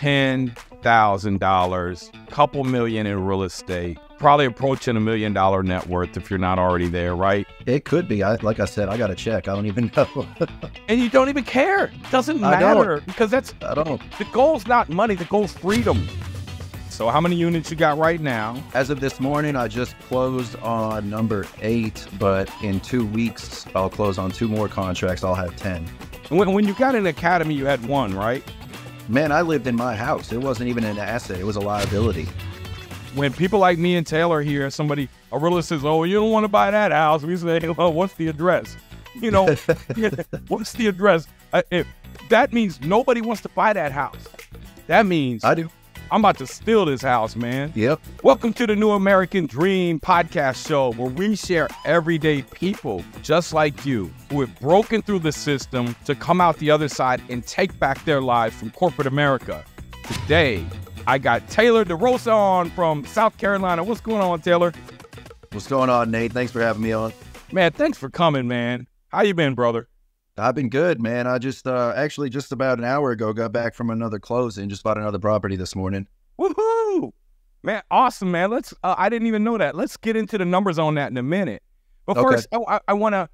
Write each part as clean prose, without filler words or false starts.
$10,000, couple million in real estate, probably approaching $1 million net worth if you're not already there, right? It could be. Like I said, I got to check. I don't even know. And you don't even care. It doesn't matter because the goal's not money. The goal's freedom. So how many units you got right now? As of this morning, I just closed on number 8, but in 2 weeks, I'll close on 2 more contracts. I'll have 10. When you got an academy, you had 1, right? Man, I lived in my house. It wasn't even an asset. It was a liability. When people like me and Taylor hear a realtor says, oh, you don't want to buy that house. We say, well, what's the address? You know, what's the address? That means nobody wants to buy that house. That means I do. I'm about to steal this house, man. Yep. Welcome to the New American Dream podcast show, where we share everyday people just like you who have broken through the system to come out the other side and take back their lives from corporate America. Today, I got Taylor DeRosa on from South Carolina. What's going on, Taylor? What's going on, Nate? Thanks for having me on. Man, thanks for coming, man. How you been, brother? I've been good, man. I just actually just about an hour ago got back from another closing. Just bought another property this morning. Woohoo! Man, awesome, man. I didn't even know that. Let's get into the numbers on that in a minute. But first, I want to,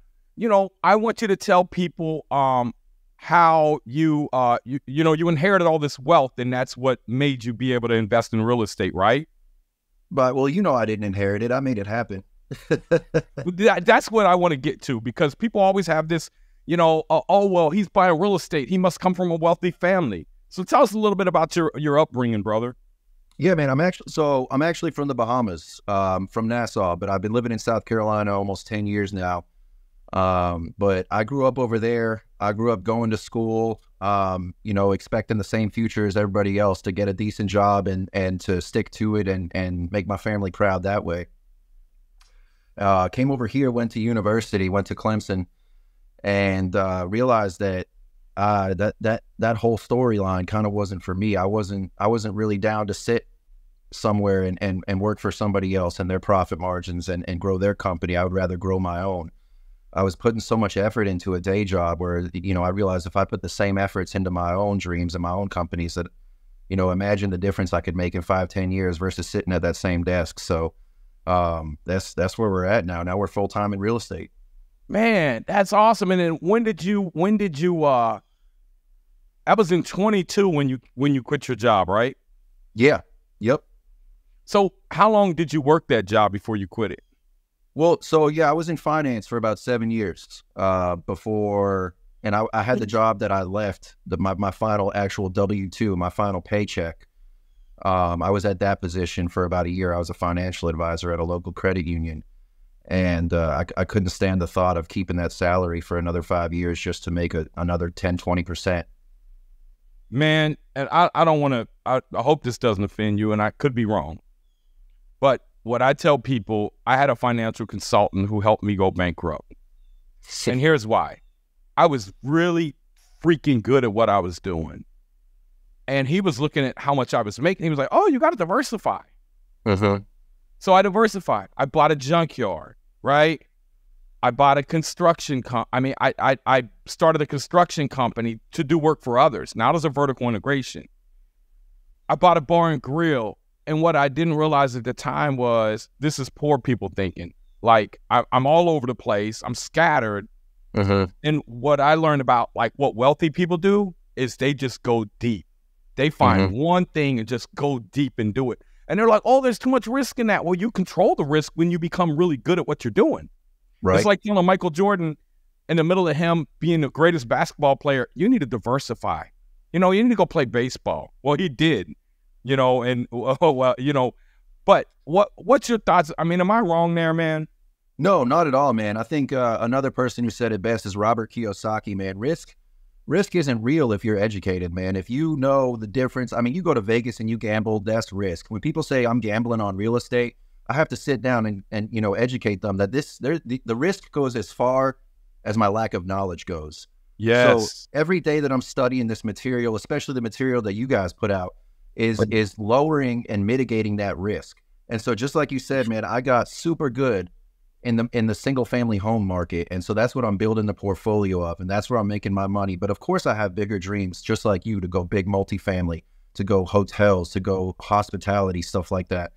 I want you to tell people how you inherited all this wealth, and that's what made you be able to invest in real estate, right? But, well, I didn't inherit it. I made it happen. That's what I want to get to, because people always have this, oh, well, he's buying real estate. He must come from a wealthy family. So tell us a little bit about your upbringing, brother. Yeah, man, I'm actually from the Bahamas, from Nassau, but I've been living in South Carolina almost 10 years now. But I grew up over there. I grew up going to school, expecting the same future as everybody else, to get a decent job and to stick to it and make my family proud that way. Came over here, went to university, went to Clemson, and realized that that whole storyline kind of wasn't for me. I wasn't really down to sit somewhere and work for somebody else and their profit margins and grow their company. I would rather grow my own. I was putting so much effort into a day job where, I realized if I put the same efforts into my own dreams and my own companies, that, imagine the difference I could make in 5-10 years versus sitting at that same desk. So that's where we're at now. Now we're full-time in real estate. Man, that's awesome. And then when did you that was in 22 when you quit your job, right? Yeah. Yep. So how long did you work that job before you quit it? Well, so yeah, I was in finance for about 7 years before, and I had the job that I left, my final actual W-2, my final paycheck. I was at that position for about a year. I was a financial advisor at a local credit union. And I couldn't stand the thought of keeping that salary for another 5 years just to make another 10, 20%. Man, and I don't want to, I hope this doesn't offend you, and I could be wrong. But what I tell people, I had a financial consultant who helped me go bankrupt. And here's why. I was really freaking good at what I was doing. And he was looking at how much I was making. He was like, oh, you got to diversify. Mm-hmm. So I diversified. I bought a junkyard, right? I bought a construction I started a construction company to do work for others. Now there's a vertical integration. I bought a bar and grill. And what I didn't realize at the time was, this is poor people thinking. Like, I'm all over the place. I'm scattered. Mm-hmm. And what I learned about, like, what wealthy people do is they just go deep. They find one thing and just go deep and do it. And they're like, oh, there's too much risk in that. Well, you control the risk when you become really good at what you're doing. Right. It's like, Michael Jordan, in the middle of him being the greatest basketball player, you need to diversify. You need to go play baseball. Well, he did, but what's your thoughts? I mean, am I wrong there, man? No, not at all, man. I think another person who said it best is Robert Kiyosaki, man. Risk isn't real if you're educated, man. If you know the difference, I mean, you go to Vegas and you gamble, that's risk. When people say I'm gambling on real estate, I have to sit down and educate them that the risk goes as far as my lack of knowledge goes. Yes. So every day that I'm studying this material, especially the material that you guys put out, is lowering and mitigating that risk. And so just like you said, man, I got super good in the single family home market. And so that's what I'm building the portfolio of. And that's where I'm making my money. But of course I have bigger dreams, just like you, to go big multifamily, to go hotels, to go hospitality, stuff like that.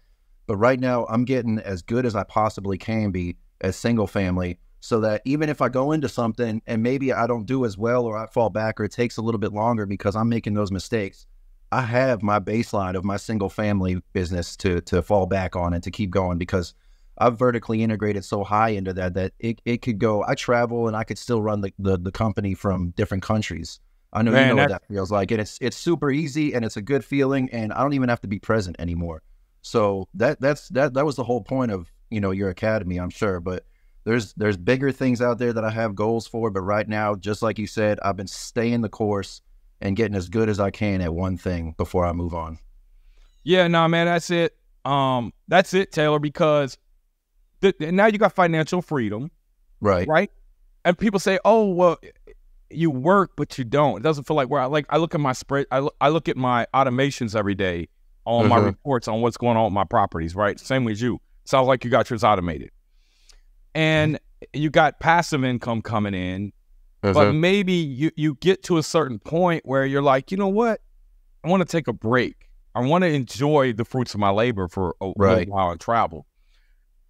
But right now, I'm getting as good as I possibly can be as single family, so that even if I go into something and maybe I don't do as well, or I fall back, or it takes a little bit longer because I'm making those mistakes, I have my baseline of my single family business to fall back on and to keep going, because I've vertically integrated so high into that it could go. I travel and I could still run the company from different countries. I know, man, you know what that feels like, and it's super easy, and it's a good feeling, and I don't even have to be present anymore. So that was the whole point of, you know, your academy, I'm sure. But there's bigger things out there that I have goals for. But right now, just like you said, I've been staying the course and getting as good as I can at one thing before I move on. Yeah, no, man, that's it. That's it, Taylor, because now you got financial freedom, right? And people say, "Oh, well, you work, but you don't." It doesn't feel like where I look at my spread. I look at my automations every day on my reports on what's going on with my properties, right? Same as you. Sounds like you got yours automated, and you got passive income coming in. But maybe you get to a certain point where you're like, you know what? I want to take a break. I want to enjoy the fruits of my labor for a little while and travel.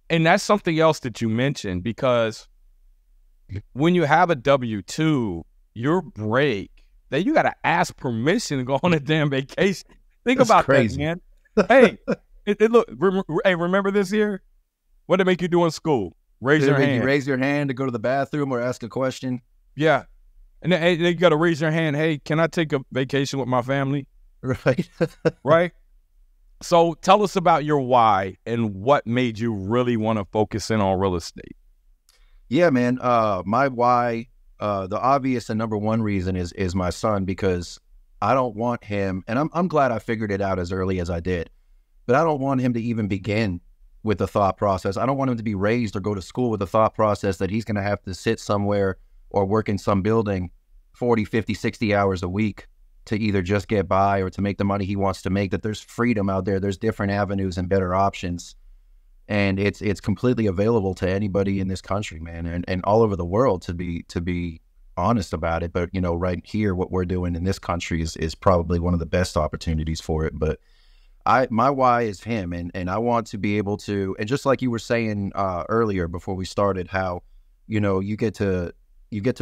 And that's something else that you mentioned, because when you have a W-2, your break, that you got to ask permission to go on a damn vacation. Think that's about crazy. That, man. Hey, look, remember this here? What did it make you do in school? Raise your hand. You raise your hand to go to the bathroom or ask a question. Yeah. And then you got to raise your hand. Hey, can I take a vacation with my family? Right. Right. So tell us about your why and what made you really want to focus in on real estate. Yeah, man. My why, the obvious and number one reason is my son, because I don't want him, and I'm glad I figured it out as early as I did, but I don't want him to even begin with the thought process. I don't want him to be raised or go to school with the thought process that he's going to have to sit somewhere or work in some building 40, 50, 60 hours a week to either just get by or to make the money he wants to make. That there's freedom out there. There's different avenues and better options. And it's completely available to anybody in this country, man, and all over the world, to be honest about it. But, you know, right here, what we're doing in this country is probably one of the best opportunities for it. But my why is him, and I want to be able to, and just like you were saying earlier before we started, how, you know, you get to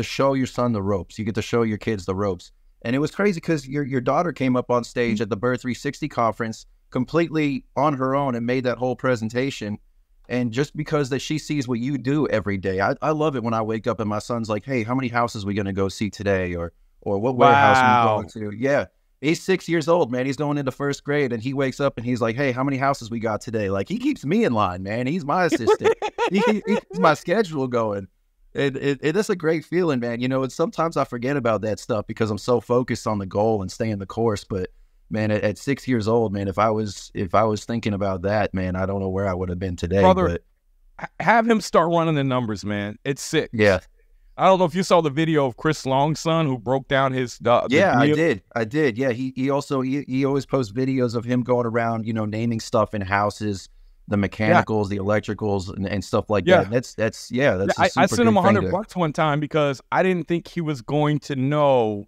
show your son the ropes. You get to show your kids the ropes. And it was crazy because your daughter came up on stage at the Birth 360 conference completely on her own and made that whole presentation. And just because that she sees what you do every day, I love it when I wake up and my son's like, "Hey, how many houses are we going to go see today?" Or "What warehouse are we going to?" Yeah. He's 6 years old, man. He's going into first grade, and he wakes up and he's like, "Hey, how many houses we got today?" Like, he keeps me in line, man. He's my assistant. he keeps my schedule going. It's a great feeling, man. You know, and sometimes I forget about that stuff because I'm so focused on the goal and staying the course. But man, at 6 years old, man, if I was thinking about that, man, I don't know where I would have been today. Brother, but have him start running the numbers, man. It's sick. Yeah. I don't know if you saw the video of Chris Long's son who broke down his yeah, I did. Yeah, he always posts videos of him going around, you know, naming stuff in houses, the mechanicals, the electricals, and stuff like that. That's I sent him $100 one time because I didn't think he was going to know.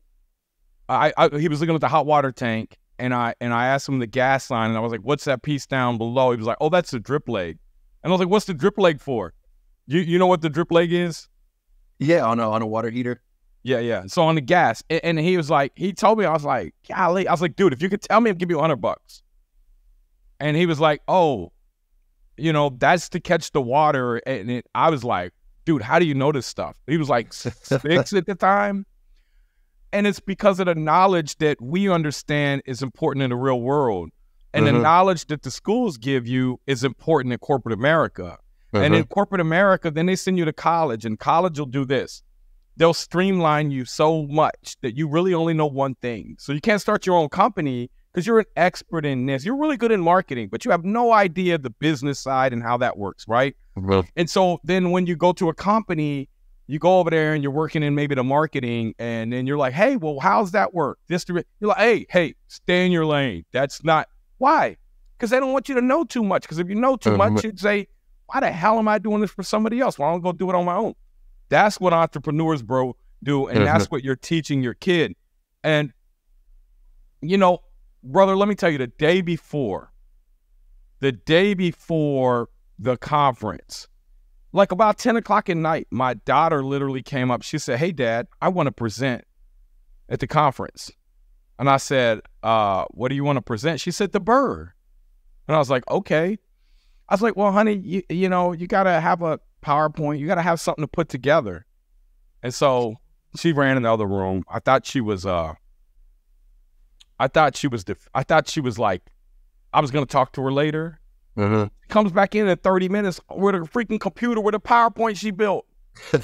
He was looking at the hot water tank, and I asked him the gas line, and I was like, "What's that piece down below?" He was like, "Oh, that's the drip leg." And I was like, "What's the drip leg for?" You know what the drip leg is? Yeah, on a water heater. Yeah. So on the gas, and he was like, he told me, I was like, golly, I was like, dude, if you could tell me, I'd give you $100. And he was like, "Oh, you know, that's to catch the water." And I was like, "Dude, how do you know this stuff?" He was like 6 at the time. And it's because of the knowledge that we understand is important in the real world. And the knowledge that the schools give you is important in corporate America. And in corporate America, then they send you to college, and college will do this. They'll streamline you so much that you really only know one thing. So you can't start your own company because you're an expert in this. You're really good in marketing, but you have no idea the business side and how that works, right? And so then when you go to a company, you go over there and you're working in maybe the marketing, and then you're like, "Hey, well, how's that work?" You're like, hey, stay in your lane. That's not, why? Because they don't want you to know too much. Because if you know too much, you'd say, "Why the hell am I doing this for somebody else? Why don't I go do it on my own?" That's what entrepreneurs, bro, do. And that's what you're teaching your kid. And, you know, brother, let me tell you, the day before the conference, like about 10 o'clock at night, my daughter literally came up. She said, "Hey, Dad, I want to present at the conference." And I said, "What do you want to present?" She said, "The bird." And I was like, "Okay." I was like, "Well, honey, you know, you got to have a PowerPoint. You got to have something to put together." And so she ran in the other room. I thought she was like, I was going to talk to her later. Comes back in 30 minutes with a freaking computer with a PowerPoint she built. I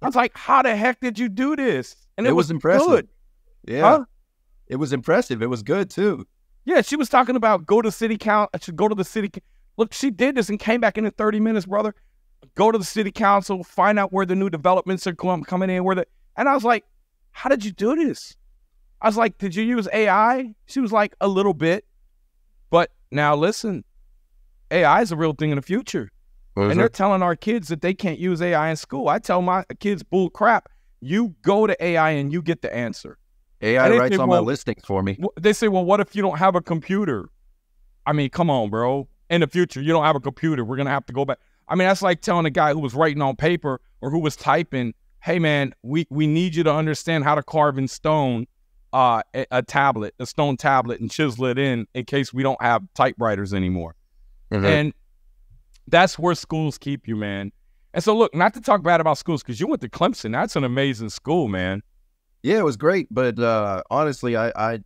was like, "How the heck did you do this?" And it was impressive. Good. Yeah. Huh? It was impressive. It was good too. Yeah, she was talking about go to city council. I should go to the city. Look, she did this and came back in 30 minutes, brother. Go to the city council, find out where the new developments are coming in, and I was like, "How did you do this?" I was like, "Did you use AI?" She was like, "A little bit." But now listen, AI is a real thing in the future. And they're telling our kids that they can't use AI in school. I tell my kids, bull crap. You go to AI and you get the answer. AI writes all my listings for me. They say, "Well, what if you don't have a computer?" I mean, come on, bro. In the future, you don't have a computer. We're going to have to go back. I mean, that's like telling a guy who was writing on paper or who was typing, "Hey, man, we need you to understand how to carve in stone a stone tablet and chisel it in case we don't have typewriters anymore." And that's where schools keep you, man. And so, look, not to talk bad about schools, because you went to Clemson. That's an amazing school, man. Yeah, it was great. But honestly, I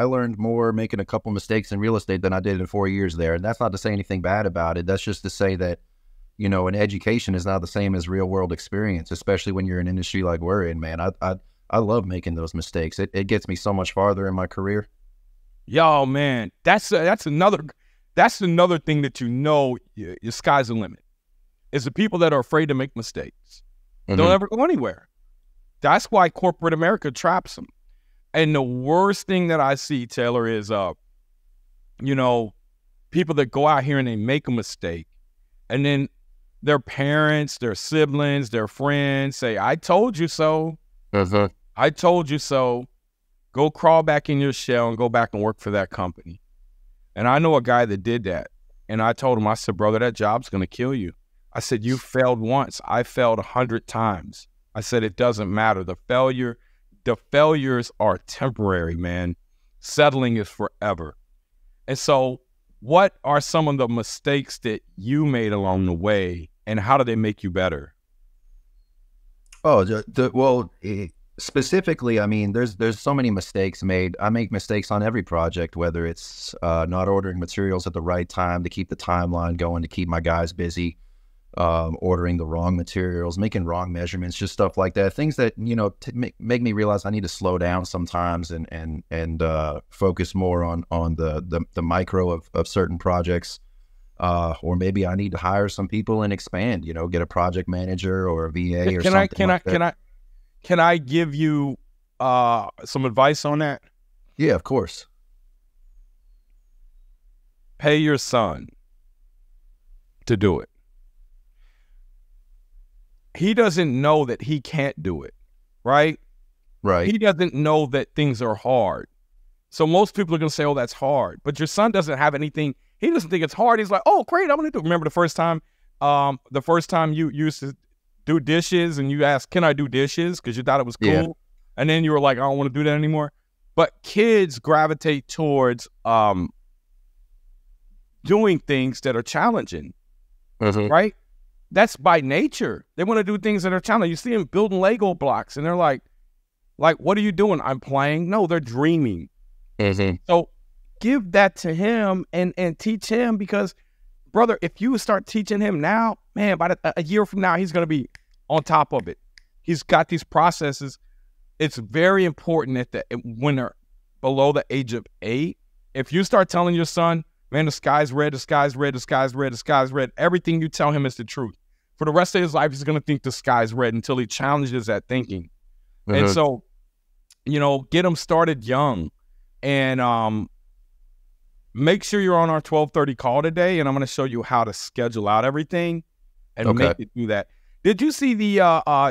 learned more making a couple mistakes in real estate than I did in 4 years there. And that's not to say anything bad about it. That's just to say that, you know, an education is not the same as real world experience, especially when you're in an industry like we're in, man. I love making those mistakes. It gets me so much farther in my career. Yo, man, that's another thing that your sky's the limit. Is the people that are afraid to make mistakes. Don't ever go anywhere. That's why corporate America traps them. And the worst thing that I see, Taylor, is people that go out here and they make a mistake, and then their parents, their siblings, their friends say, "I told you so. I told you so. Go crawl back in your shell and go back and work for that company." And I know a guy that did that. And I told him, I said, "Brother, that job's going to kill you." I said, "You failed once. I failed 100 times. I said, it doesn't matter. The failures are temporary, man. Settling is forever." And so what are some of the mistakes that you made along the way, and how do they make you better? Specifically, I mean, there's so many mistakes made. I make mistakes on every project, whether it's not ordering materials at the right time to keep the timeline going, to keep my guys busy, ordering the wrong materials, making wrong measurements, just stuff like that. Things that, you know, make me realize I need to slow down sometimes and focus more on the micro of certain projects. Or maybe I need to hire some people and expand, you know, get a project manager or a VA or something like that. Can I give you some advice on that? Yeah, of course. Pay your son to do it. He doesn't know that he can't do it, right? Right. He doesn't know that things are hard. So most people are going to say, "Oh, that's hard." But your son doesn't have anything. He doesn't think it's hard. He's like, "Oh, great, I'm going to do it." Remember the first time you used to do dishes and you asked, "Can I do dishes?" because you thought it was cool. Yeah. And then you were like, "I don't want to do that anymore." But kids gravitate towards doing things that are challenging, right? That's by nature. They want to do things that are challenging. You see them building Lego blocks and they're like, "What are you doing?" "I'm playing." No, they're dreaming. So give that to him and teach him, because, brother, if you start teaching him now, man, by a year from now, he's going to be on top of it. He's got these processes. It's very important that when they're below the age of 8, if you start telling your son, "Man, the sky's red, the sky's red, the sky's red, the sky's red," everything you tell him is the truth. For the rest of his life, he's going to think the sky's red until he challenges that thinking. And so, you know, get him started young. And make sure you're on our 12:30 call today, and I'm going to show you how to schedule out everything and make it do that. Did you see the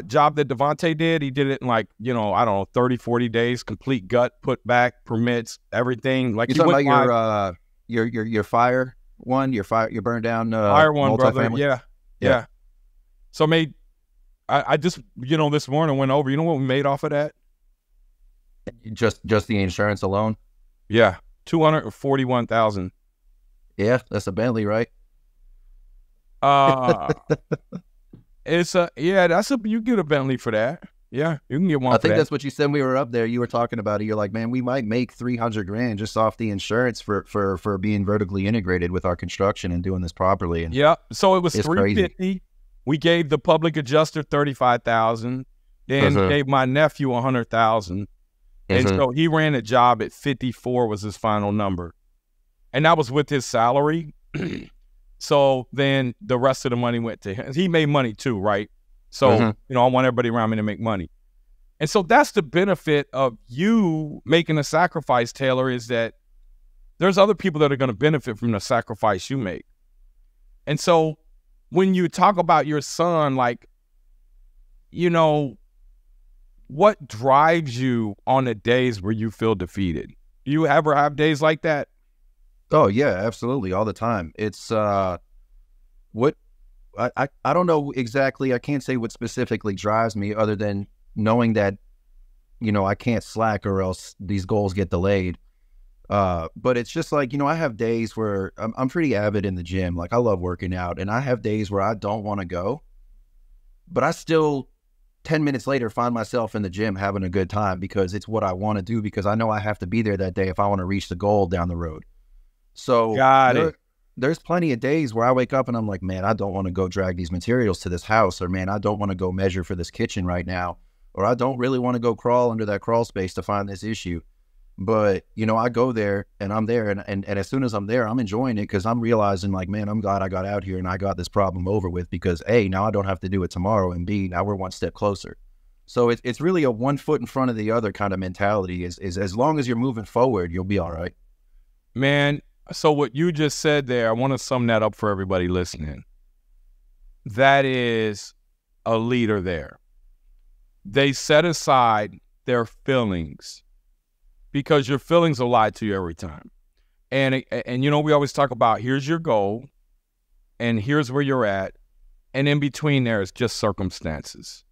job that Devontae did? He did it in like, I don't know, 30, 40 days, complete gut, put back, permits, everything. Like You're talking about your fire one, your burned down fire one, brother. multifamily? Yeah. So I just, this morning went over, you know what we made off of that? Just the insurance alone? Yeah. $241,000. Yeah, that's a Bentley, right? You get a Bentley for that. Yeah, you can get one. I think that's what you said when we were up there. You were talking about it. You're like, man, we might make $300,000 just off the insurance for being vertically integrated with our construction and doing this properly. And yeah, so it was $350,000. Crazy. We gave the public adjuster $35,000. Then gave my nephew $100,000, and so he ran a job at 54 was his final number, and that was with his salary. So then the rest of the money went to him. He made money too, right? So, I want everybody around me to make money. And so that's the benefit of you making a sacrifice, Taylor, is that there's other people that are going to benefit from the sacrifice you make. And so when you talk about your son, like, what drives you on the days where you feel defeated? Do you ever have days like that? Oh yeah, absolutely, all the time. It's I don't know exactly. I can't say what specifically drives me, other than knowing that I can't slack or else these goals get delayed. But it's just like I have days where I'm pretty avid in the gym. Like I love working out, and I have days where I don't want to go, but I still 10 minutes later find myself in the gym having a good time because it's what I want to do, because I know I have to be there that day if I want to reach the goal down the road. So there's plenty of days where I wake up and I'm like, man, I don't want to go drag these materials to this house, or man, I don't want to go measure for this kitchen right now, or I don't really want to go crawl under that crawl space to find this issue. But, I go there and I'm there, and as soon as I'm there, I'm enjoying it because I'm realizing like, man, I'm glad I got out here and I got this problem over with, because A, now I don't have to do it tomorrow, and B, now we're one step closer. So it's really a one foot in front of the other kind of mentality. Is as long as you're moving forward, you'll be all right. Man, so what you just said there, I want to sum that up for everybody listening. That is a leader there. They set aside their feelings, because your feelings will lie to you every time. And we always talk about, here's your goal and here's where you're at. And in between there is just circumstances.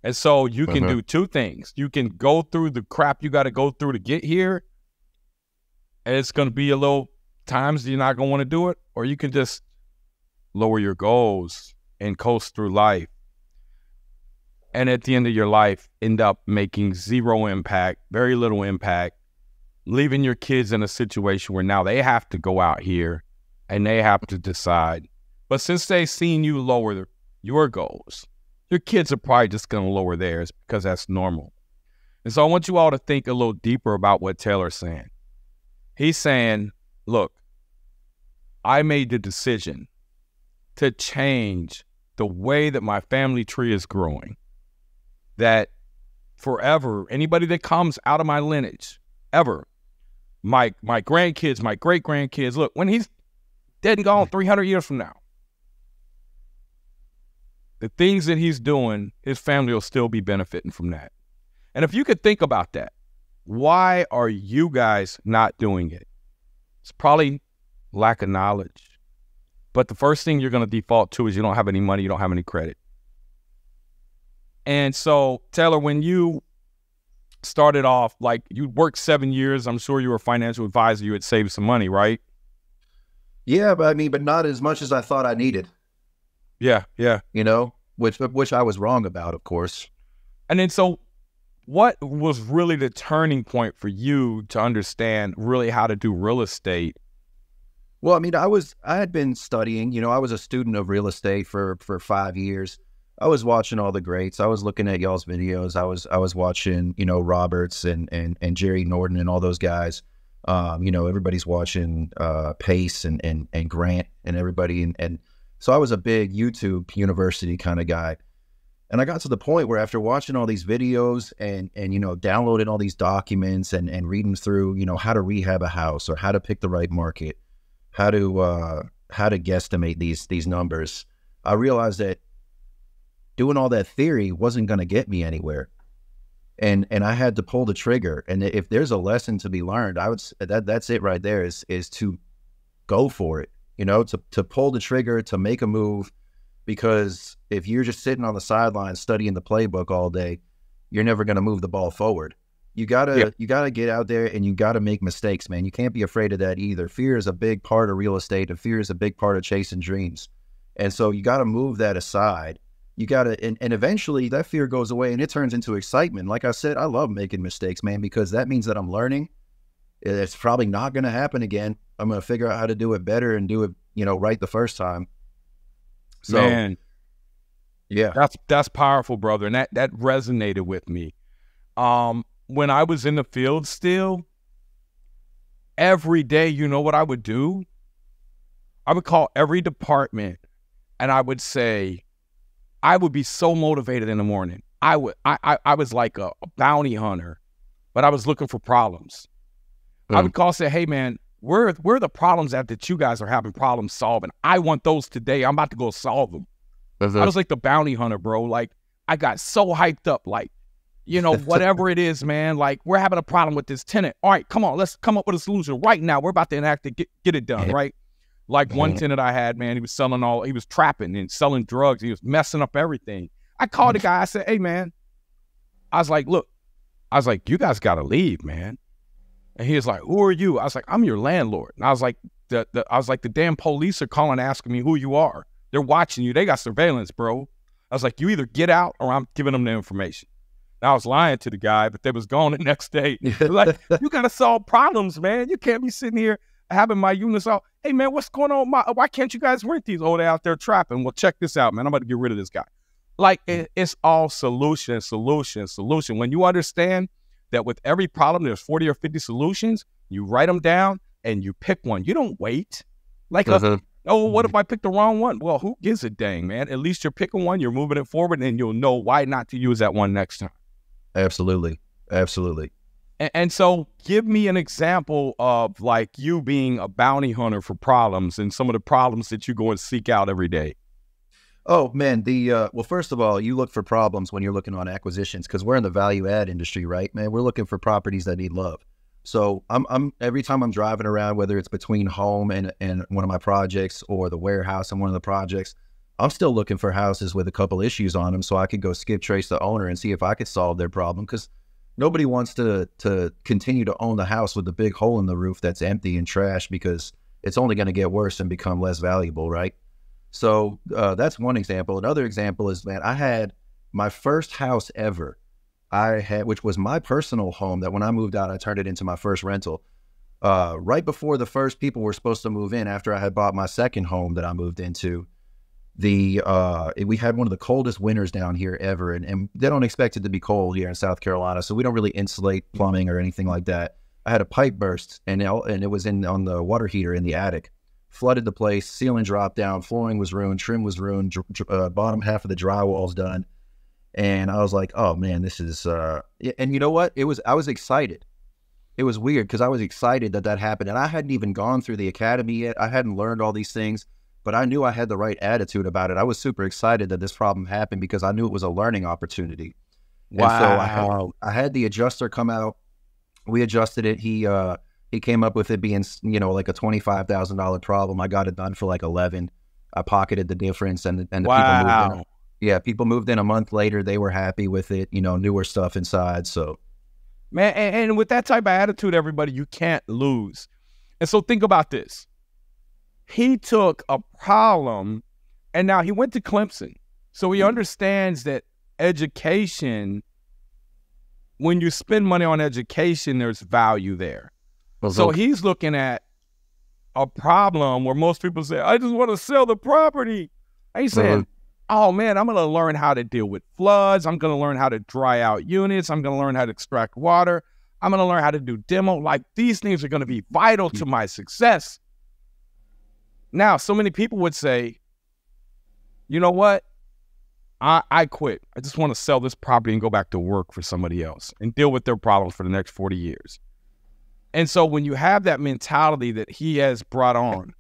And so you can do two things. You can go through the crap you got to go through to get here, and it's going to be a little times you're not going to want to do it, or you can just lower your goals and coast through life. And at the end of your life, end up making zero impact, very little impact, leaving your kids in a situation where now they have to go out here and they have to decide. But since they've seen you lower your goals, your kids are probably just going to lower theirs because that's normal. And so I want you all to think a little deeper about what Taylor's saying. He's saying, look, I made the decision to change the way that my family tree is growing. That forever, anybody that comes out of my lineage, ever, my grandkids, my great-grandkids, look, when he's dead and gone 300 years from now, the things that he's doing, his family will still be benefiting from that. And if you could think about that, why are you guys not doing it? It's probably lack of knowledge. But the first thing you're going to default to is you don't have any money, you don't have any credit. And so, Taylor, when you started off, like you worked 7 years, I'm sure you were a financial advisor, you had saved some money, right? Yeah, but not as much as I thought I needed. Yeah. Which I was wrong about, of course. And then so what was really the turning point for you to understand really how to do real estate? Well, I had been studying, I was a student of real estate for 5 years. I was watching all the greats. I was looking at y'all's videos. I was watching, Roberts and Jerry Norton and all those guys. Everybody's watching Pace and Grant and everybody. And so I was a big YouTube university kind of guy. And I got to the point where after watching all these videos and downloading all these documents and reading through, how to rehab a house or how to pick the right market, how to guesstimate these numbers, I realized that doing all that theory wasn't going to get me anywhere. And I had to pull the trigger. And if there's a lesson to be learned, I would that's it right there is to go for it, you know, to pull the trigger, to make a move. Because if you're just sitting on the sidelines studying the playbook all day, you're never going to move the ball forward. You gotta get out there and you gotta make mistakes, man. You can't be afraid of that either. Fear is a big part of real estate, and fear is a big part of chasing dreams. And so you gotta move that aside. You gotta, and eventually that fear goes away and it turns into excitement. Like I said, I love making mistakes, man, because that means that I'm learning. It's probably not gonna happen again. I'm gonna figure out how to do it better and do it, you know, right the first time. So, man, yeah, that's powerful, brother, and that resonated with me. When I was in the field still, every day, you know what I would do? I would call every department and I would say, I would be so motivated in the morning. I was like a bounty hunter, but I was looking for problems. I would call and say, hey man, where are the problems that you guys are having problems solving? I want those today. I'm about to go solve them. I was like the bounty hunter, bro. Like I got so hyped up, like, you know, whatever it is, man, like we're having a problem with this tenant. All right, come on, let's come up with a solution right now. We're about to enact it, get it done, right? Like one tenant I had, man, he was trapping and selling drugs. He was messing up everything. I called the guy. I said, hey, man, I was like, look, you guys got to leave, man. And he was like, who are you? I was like, I'm your landlord. And I was like, the damn police are calling asking me who you are. They're watching you. They got surveillance, bro. I was like, you either get out or I'm giving them the information. I was lying to the guy, but they was gone the next day. Like, you got to solve problems, man. You can't be sitting here having my units out. Hey, man, what's going on? Why can't you guys rent these? Oh, they're out there trapping. Well, check this out, man. I'm about to get rid of this guy. Like, it's all solution. When you understand that with every problem, there's 40 or 50 solutions, you write them down and you pick one. You don't wait. Like, oh, what if I pick the wrong one? Well, who gives a dang, man? At least you're picking one, you're moving it forward, and you'll know why not to use that one next time. Absolutely. Absolutely. And so give me an example of like you being a bounty hunter for problems and some of the problems that you go and seek out every day. Oh man, well, first of all, you look for problems when you're looking on acquisitions because we're in the value add industry, right, man? We're looking for properties that need love. So I'm every time I'm driving around, whether it's between home and one of my projects or the warehouse and one of the projects, I'm still looking for houses with a couple issues on them so I could go skip trace the owner and see if I could solve their problem, because nobody wants to continue to own the house with a big hole in the roof that's empty and trash, because it's only going to get worse and become less valuable, right? So that's one example. Another example is, man, I had my first house ever. Which was my personal home that when I moved out, I turned it into my first rental. Right before the first people were supposed to move in, after I had bought my second home that I moved into, we had one of the coldest winters down here ever, and they don't expect it to be cold here in South Carolina, so we don't really insulate plumbing or anything like that. I had a pipe burst, and it was on the water heater in the attic. Flooded the place, ceiling dropped down, flooring was ruined, trim was ruined, bottom half of the drywall's done. And I was like, oh man, this is, and you know what? I was excited. It was weird because I was excited that happened. And I hadn't even gone through the academy yet. I hadn't learned all these things, but I knew I had the right attitude about it. I was super excited that this problem happened because I knew it was a learning opportunity. Wow. And so I had the adjuster come out. We adjusted it. He came up with it being, like a $25,000 problem. I got it done for like 11. I pocketed the difference, and the people moved in. Yeah, people moved in a month later. They were happy with it, newer stuff inside. So, man, and with that type of attitude, everybody, you can't lose. And so think about this. He took a problem, and now he went to Clemson. So he understands that education, when you spend money on education, there's value there. So he's looking at a problem where most people say, I just want to sell the property. He's saying, oh man, I'm going to learn how to deal with floods. I'm going to learn how to dry out units. I'm going to learn how to extract water. I'm going to learn how to do demo. Like, these things are going to be vital to my success. Now, so many people would say, you know what? I quit. I just want to sell this property and go back to work for somebody else and deal with their problems for the next 40 years. And so when you have that mentality that he has brought on,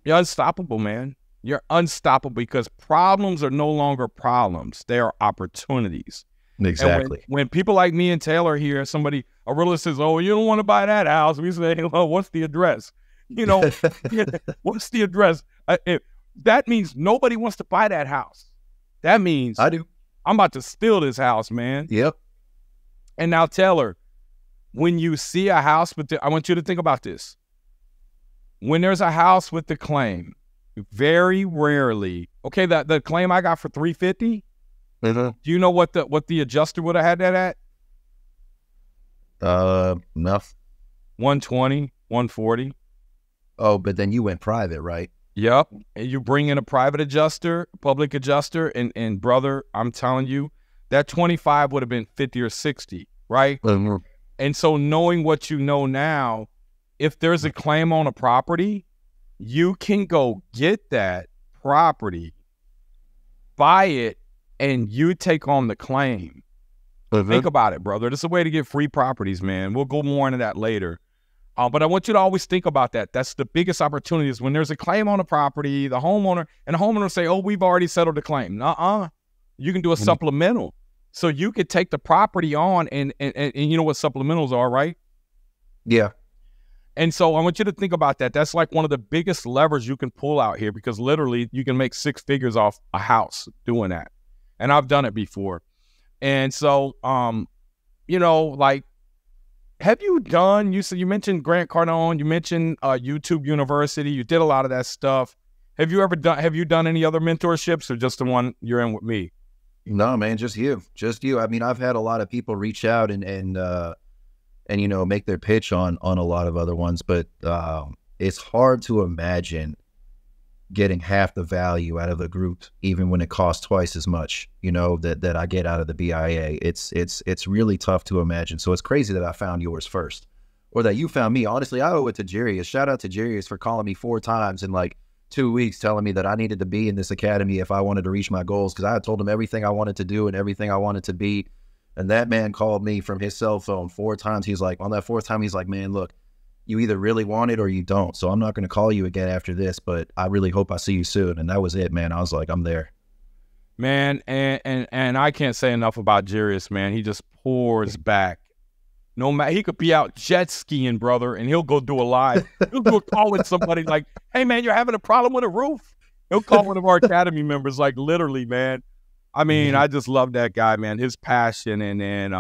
you're unstoppable, man. You're unstoppable because problems are no longer problems. They are opportunities. Exactly. And when people like me and Taylor here, a realtor says, oh, you don't want to buy that house. We say, well, what's the address? You know, what's the address? That means nobody wants to buy that house. That means I do. I'm about to steal this house, man. Yep. And now, Taylor, when you see a house I want you to think about this. When there's a house with the claim, very rarely, okay, the claim I got for $350, do you know what the adjuster would have had that at? No. 120, 140. Oh, but then you went private, right? Yep. And you bring in a private adjuster, public adjuster, and brother, I'm telling you, that 25 would have been 50 or 60, right? Mm-hmm. And so knowing what you know now, if there's a claim on a property, you can go get that property, buy it, and you take on the claim. Mm-hmm. Think about it, brother. This is a way to get free properties, man. We'll go more into that later. But I want you to always think about that. That's the biggest opportunity is when there's a claim on a property, the homeowner say, oh, we've already settled the claim. Nuh-uh. You can do a supplemental. So you could take the property on and you know what supplementals are, right? Yeah. And so I want you to think about that. That's like one of the biggest levers you can pull out here because literally you can make 6 figures off a house doing that. And I've done it before. And so, you know, like, have you done, you mentioned Grant Cardone, you mentioned YouTube University, you did a lot of that stuff. Have you done any other mentorships or just the one you're in with me? No, man, just you. I mean, I've had a lot of people reach out and you know, make their pitch on a lot of other ones, but it's hard to imagine getting half the value out of a group, even when it costs twice as much, you know, that I get out of the BIA. It's really tough to imagine. So it's crazy that I found yours first, or that you found me. Honestly, I owe it to Jarius. Shout out to Jarius for calling me 4 times in like 2 weeks, telling me that I needed to be in this academy if I wanted to reach my goals, because I had told him everything I wanted to do and everything I wanted to be. And that man called me from his cell phone 4 times. He's like, on that 4th time, he's like, man, look, you either really want it or you don't. So I'm not going to call you again after this, but I really hope I see you soon. And that was it, man. I was like, I'm there. Man, and I can't say enough about Jarius, man. He just pours back. No matter, he could be out jet skiing, brother, and he'll go do a live. He'll go call with somebody like, hey, man, you're having a problem with a roof. He'll call one of our academy members, like literally, man. I mean, I just love that guy, man. His passion and then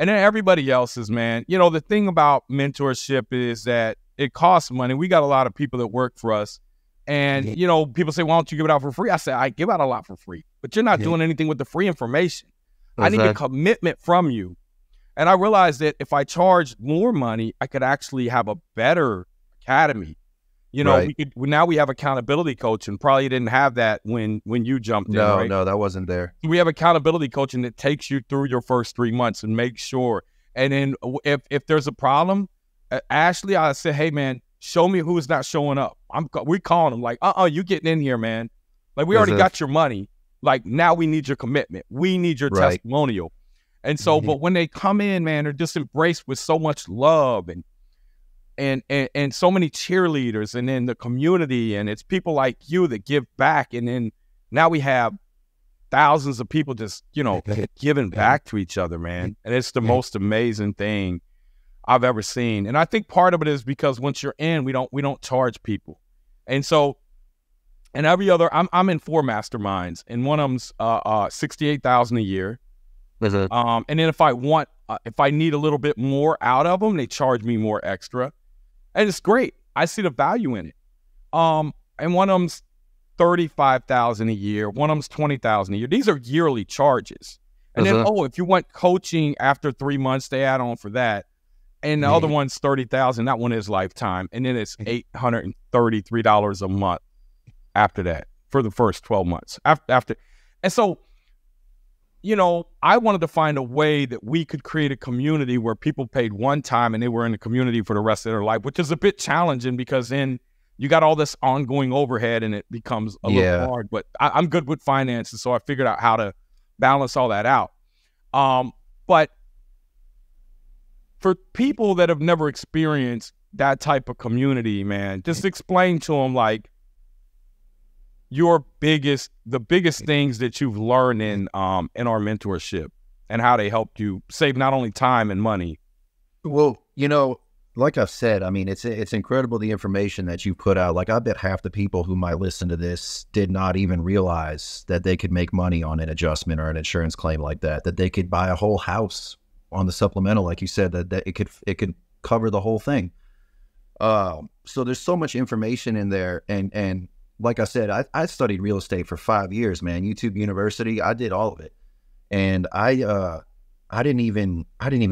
everybody else's, man. You know, the thing about mentorship is that it costs money. We got a lot of people that work for us. And, you know, people say, why don't you give it out for free? I say, I give out a lot for free. But you're not doing anything with the free information. I need a commitment from you. And I realized that if I charged more money, I could actually have a better academy. You know, now we have accountability coaching. Probably didn't have that when you jumped in. Right? No, that wasn't there. We have accountability coaching that takes you through your first 3 months and make sure. And then if there's a problem, Ashley, I said, hey, man, show me who is not showing up. We calling them like, you getting in here, man. Like, we already got your money. Like, now we need your commitment. We need your testimonial. And so, but when they come in, man, they're just embraced with so much love and so many cheerleaders, and then the community, and it's people like you that give back. And then now we have thousands of people just, you know, giving back to each other, man. And it's the most amazing thing I've ever seen. And I think part of it is because once you're in, we don't charge people. And so, and every other, I'm in 4 masterminds, and one of them's $68,000 a year. And then if I need a little bit more out of them, they charge me more extra. And it's great. I see the value in it. And one of them's $35,000 a year. One of them's $20,000 a year. These are yearly charges. And then, if you want coaching after 3 months, they add on for that. And the other one's $30,000. That one is lifetime. And then it's $833 a month after that for the first 12 months. After, and so, you know, I wanted to find a way that we could create a community where people paid one time and they were in the community for the rest of their life, which is a bit challenging because then you got all this ongoing overhead and it becomes a little hard. But I'm good with finances, so I figured out how to balance all that out. But for people that have never experienced that type of community, man, just explain to them, like, the biggest things that you've learned in our mentorship and how they helped you save not only time and money? Well, like I've said, I mean, it's incredible the information that you put out. Like, I bet half the people who might listen to this did not even realize that they could make money on an adjustment or an insurance claim like that they could buy a whole house on the supplemental, like you said, that it could cover the whole thing. So there's so much information in there. And like I said, I studied real estate for 5 years, man. YouTube University, I did all of it. And I didn't even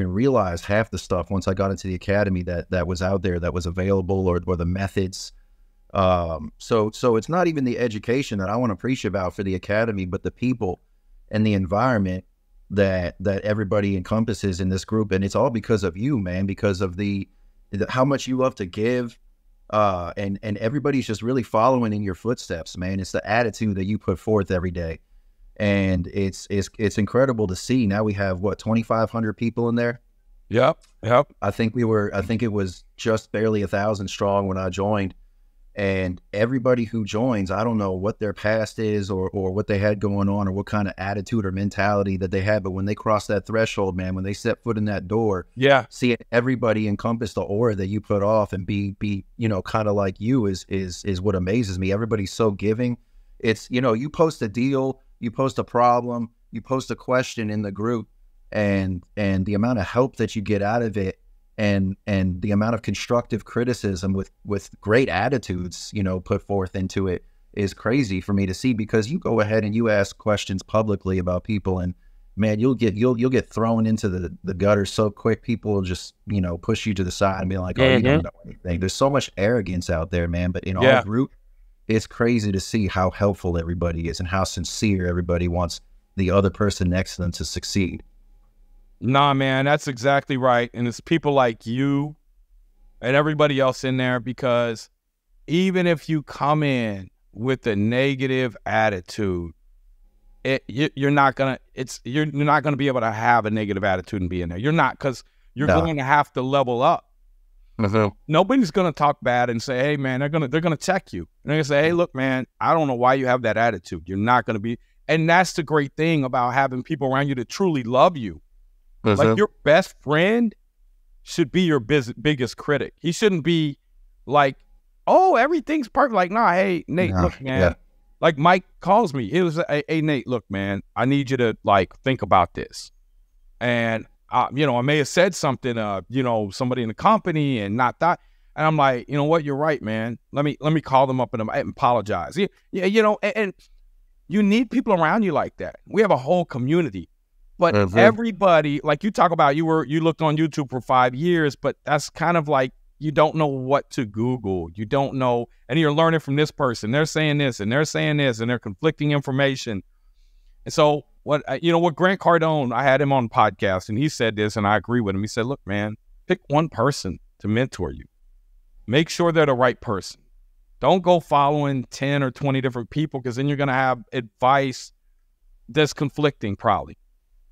realize half the stuff once I got into the academy that was out there, that was available, or the methods. So it's not even the education that I want to preach about for the academy, but the people and the environment that everybody encompasses in this group. And it's all because of you, man, because of how much you love to give. And everybody's just really following in your footsteps, man. It's the attitude that you put forth every day. And it's incredible to see. Now we have 2,500 people in there. Yep. I think it was just barely 1,000 strong when I joined. And everybody who joins, I don't know what their past is or what they had going on or what kind of attitude or mentality that they had. But when they cross that threshold, man, when they set foot in that door, seeing everybody encompass the aura that you put off and be kind of like you is what amazes me. Everybody's so giving. It's, you post a deal, you post a problem, you post a question in the group, and the amount of help that you get out of it, and the amount of constructive criticism with great attitudes, put forth into it is crazy for me to see, because you go ahead and you ask questions publicly about people, and man, you'll get thrown into the gutter so quick. People will just, push you to the side and be like, oh, you don't know anything. There's so much arrogance out there, man. But in our group, it's crazy to see how helpful everybody is and how sincere everybody wants the other person next to them to succeed. Nah, man, that's exactly right. And it's people like you and everybody else in there, because even if you come in with a negative attitude, you're not gonna be able to have a negative attitude and be in there. You're not, because you're going to have to level up. Nobody's gonna talk bad and say, "Hey, man," they're gonna check you. And they're gonna say, "Hey, look, man, I don't know why you have that attitude. You're not gonna be." And that's the great thing about having people around you that truly love you. Like, your best friend should be your biggest critic. He shouldn't be like, "Oh, everything's perfect." Like, nah, hey, Nate, look, man. Yeah. Like, Mike calls me. It was, "Hey, Nate, look, man, I need you to think about this." And I may have said something, somebody in the company and not that. And I'm like, you know what? You're right, man. Let me call them up and apologize. Yeah, and you need people around you like that. We have a whole community. But everybody, like you talk about, you looked on YouTube for 5 years, but that's kind of like, you don't know what to Google. You don't know, and you're learning from this person. They're saying this, and they're saying this, and they're conflicting information. And so what Grant Cardone, I had him on podcast, and he said this, and I agree with him. He said, "Look, man, pick one person to mentor you. Make sure they're the right person. Don't go following 10 or 20 different people, because then you're going to have advice that's conflicting probably."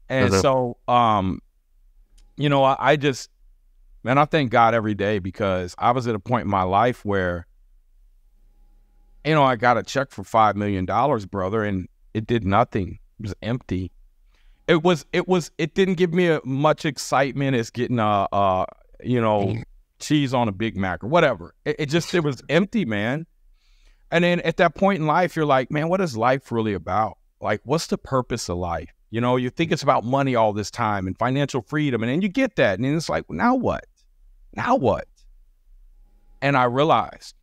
And so, I thank God every day, because I was at a point in my life where, I got a check for $5 million, brother, and it did nothing. It was empty. It didn't give me much excitement as getting cheese on a Big Mac or whatever. It was empty, man. And then at that point in life, you're like, man, what is life really about? Like, what's the purpose of life? You think it's about money all this time and financial freedom, and then you get that, and then it's like, now what? Now what? And I realized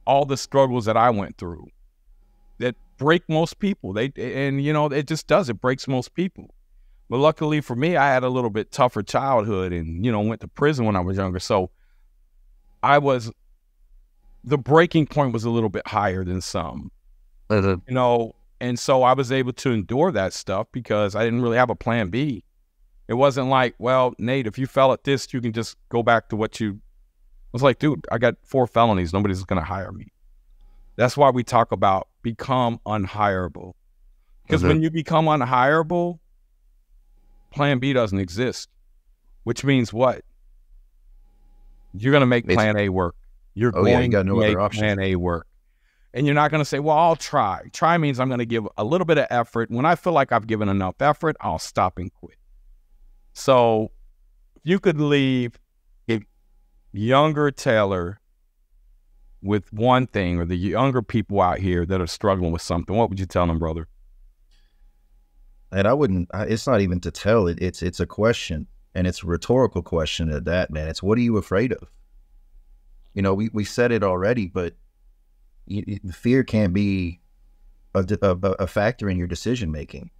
all the struggles that I went through that break most people. It just does. It breaks most people. But luckily for me, I had a little bit tougher childhood and, went to prison when I was younger. So the breaking point was a little bit higher than some, and so I was able to endure that stuff because I didn't really have a plan B. It wasn't like, well, Nate, if you fell at this, you can just go back to what you... I was like, dude, I got 4 felonies. Nobody's going to hire me. That's why we talk about become unhireable. Because when you become unhireable, plan B doesn't exist. Which means what? You're going to make plan A work. You're going to make plan A work. And you're not going to say, well, I'll try. Try means I'm going to give a little bit of effort. When I feel like I've given enough effort, I'll stop and quit. So if you could leave a younger Taylor with one thing, or the younger people out here that are struggling with something, what would you tell them, brother? And I wouldn't, it's not even to tell it. It's a question, and it's a rhetorical question at that, man. It's, what are you afraid of? You know, we said it already, but fear can't be a factor in your decision making.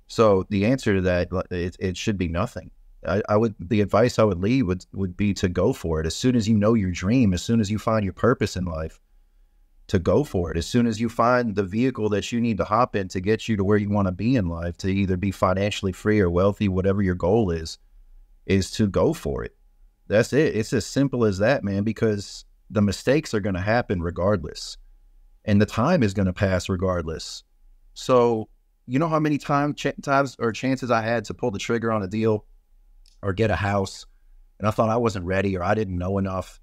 So the answer to that, it should be nothing. The advice I would leave would be to go for it. As soon as you know your dream, as soon as you find your purpose in life, to go for it. As soon as you find the vehicle that you need to hop in to get you to where you want to be in life, to either be financially free or wealthy, whatever your goal is to go for it. That's it. It's as simple as that, man, because the mistakes are going to happen regardless. And the time is going to pass regardless. So, you know how many times or chances I had to pull the trigger on a deal or get a house, and I thought I wasn't ready or I didn't know enough.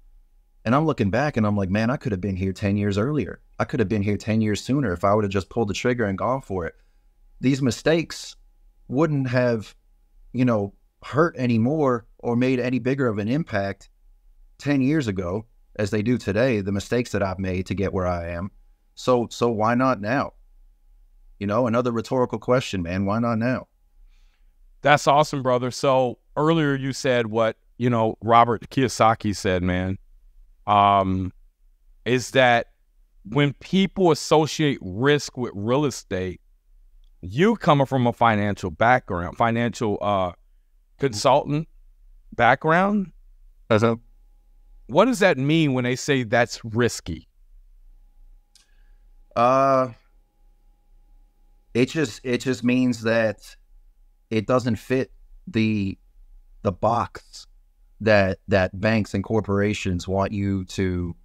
And I'm looking back and I'm like, man, I could have been here 10 years earlier. I could have been here 10 years sooner if I would have just pulled the trigger and gone for it. These mistakes wouldn't have, you know, hurt any more or made any bigger of an impact 10 years ago as they do today, the mistakes that I've made to get where I am. So why not now? You know, another rhetorical question, man. Why not now? That's awesome, brother. So earlier you said what, you know, Robert Kiyosaki said, man, is that when people associate risk with real estate, you coming from a financial background, financial consultant background, what does that mean when they say that's risky? It just means that it doesn't fit the box that banks and corporations want you to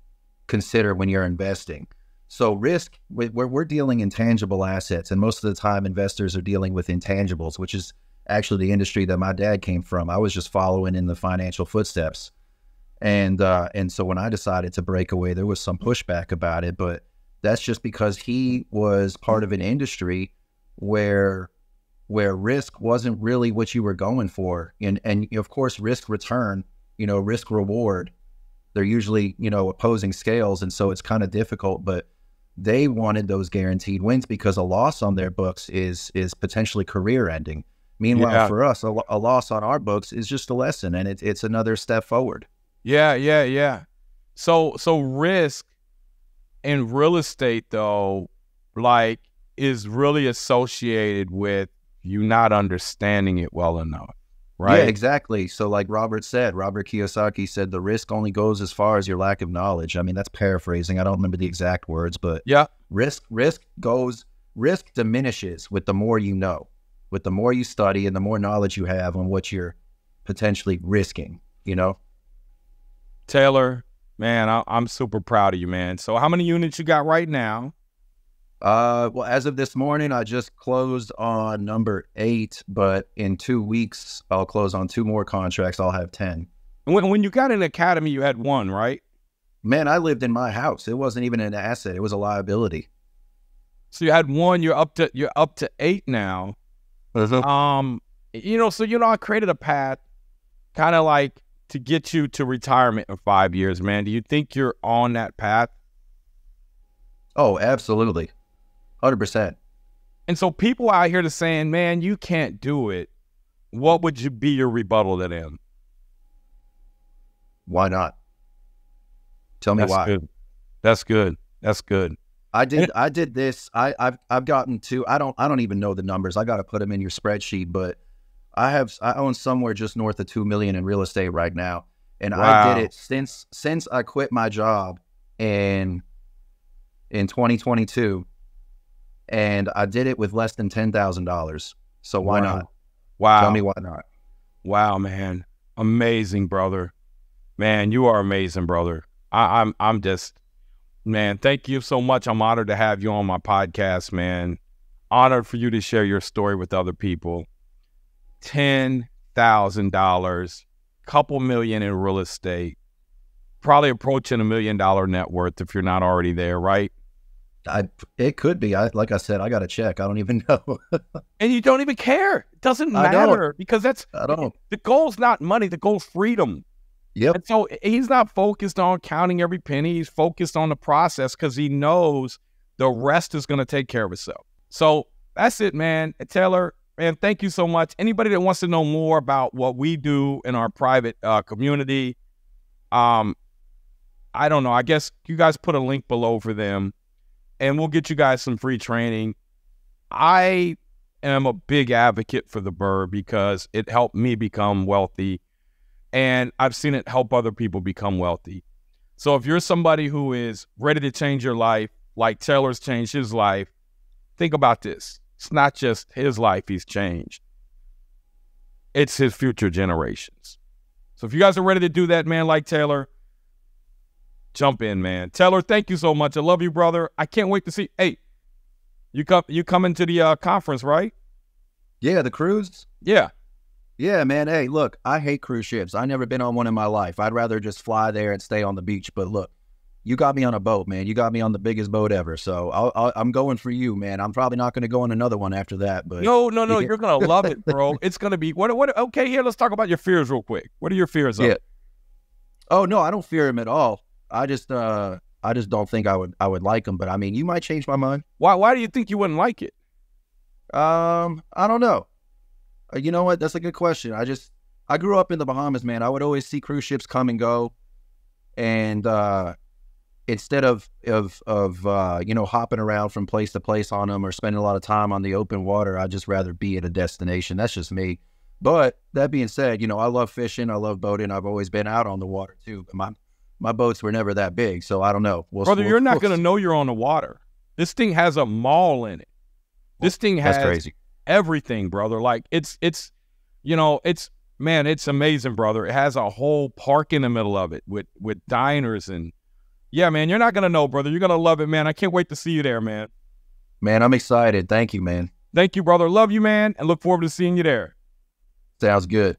consider when you're investing. So risk, we're dealing in tangible assets, and most of the time investors are dealing with intangibles, which is actually the industry that my dad came from. I was just following in the financial footsteps. And so when I decided to break away, there was some pushback about it, but that's just because he was part of an industry where risk wasn't really what you were going for. And of course, risk return, you know, risk reward, they're usually, you know, opposing scales. And so it's kind of difficult, but they wanted those guaranteed wins because a loss on their books is potentially career ending. Meanwhile, for us, a loss on our books is just a lesson, and it's another step forward. Yeah. So risk in real estate, though, like, is really associated with you not understanding it well enough, right? Yeah, exactly. So like Robert Kiyosaki said, the risk only goes as far as your lack of knowledge. I mean, that's paraphrasing. I don't remember the exact words, but yeah, risk diminishes with the more you know, with the more you study and the more knowledge you have on what you're potentially risking, you know? Taylor, man, I'm super proud of you, man. So how many units you got right now? Well, as of this morning, I just closed on number 8, but in 2 weeks, I'll close on 2 more contracts. I'll have 10. When you got an academy, you had 1, right? Man, I lived in my house. It wasn't even an asset. It was a liability. So you had 1, you're up to 8 now. You know, so, you know, I created a path kind of like to get you to retirement in 5 years, man. Do you think you're on that path? Oh, absolutely. 100%. And so people out here to saying, man, you can't do it. What would you be your rebuttal to them? Why not? Tell me why. Good. That's good. I did this. I've gotten to, I don't even know the numbers. I got to put them in your spreadsheet, but I own somewhere just north of 2 million in real estate right now. And wow. I did it since I quit my job in 2022, and I did it with less than $10,000. So why not? Wow. Tell me why not? Wow, man. Amazing, brother. Man, you are amazing, brother. I'm just, man, thank you so much. I'm honored to have you on my podcast, man. Honored for you to share your story with other people. $10,000, couple million in real estate, probably approaching $1 million net worth if you're not already there, right? It could be. Like I said, I got to check. I don't even know. And you don't even care. It doesn't matter because I don't. the goal's not money. The goal's freedom. Yep. And so he's not focused on counting every penny. He's focused on the process because he knows the rest is going to take care of itself. So that's it, man. Taylor, man, thank you so much. Anybody that wants to know more about what we do in our private community, I don't know. I guess you guys put a link below for them, and we'll get you guys some free training. I am a big advocate for the Burr because it helped me become wealthy, and I've seen it help other people become wealthy. So if you're somebody who is ready to change your life, like Taylor's changed his life, think about this. It's not just his life he's changed. It's his future generations. So if you guys are ready to do that, man, like Taylor, jump in, man. Taylor, thank you so much. I love you, brother. I can't wait to see. Hey, you coming to the conference, right? Yeah, the cruise. Yeah. Yeah, man. Hey, look, I hate cruise ships. I've never been on one in my life. I'd rather just fly there and stay on the beach. But look, you got me on a boat, man. You got me on the biggest boat ever. So I'm going for you, man. I'm probably not going to go on another one after that. But no, you're gonna love it, bro. It's gonna be what? Okay, here, let's talk about your fears real quick. What are your fears? Yeah. Oh no, I don't fear him at all. I just don't think I would like him. But I mean, you might change my mind. Why do you think you wouldn't like it? I don't know. You know what? That's a good question. I grew up in the Bahamas, man. I would always see cruise ships come and go, and instead of hopping around from place to place on them or spending a lot of time on the open water, I'd just rather be at a destination. That's just me. But that being said, I love fishing. I love boating. I've always been out on the water too. But my boats were never that big, so I don't know. Brother, you're not going to know you're on the water. This thing has a mall in it. This thing has crazy. Everything, brother. Like it's amazing, brother. It has a whole park in the middle of it with diners and yeah, man, you're not going to know, brother. You're going to love it, man. I can't wait to see you there, man. Man, I'm excited. Thank you, man. Thank you, brother. Love you, man, and look forward to seeing you there. Sounds good.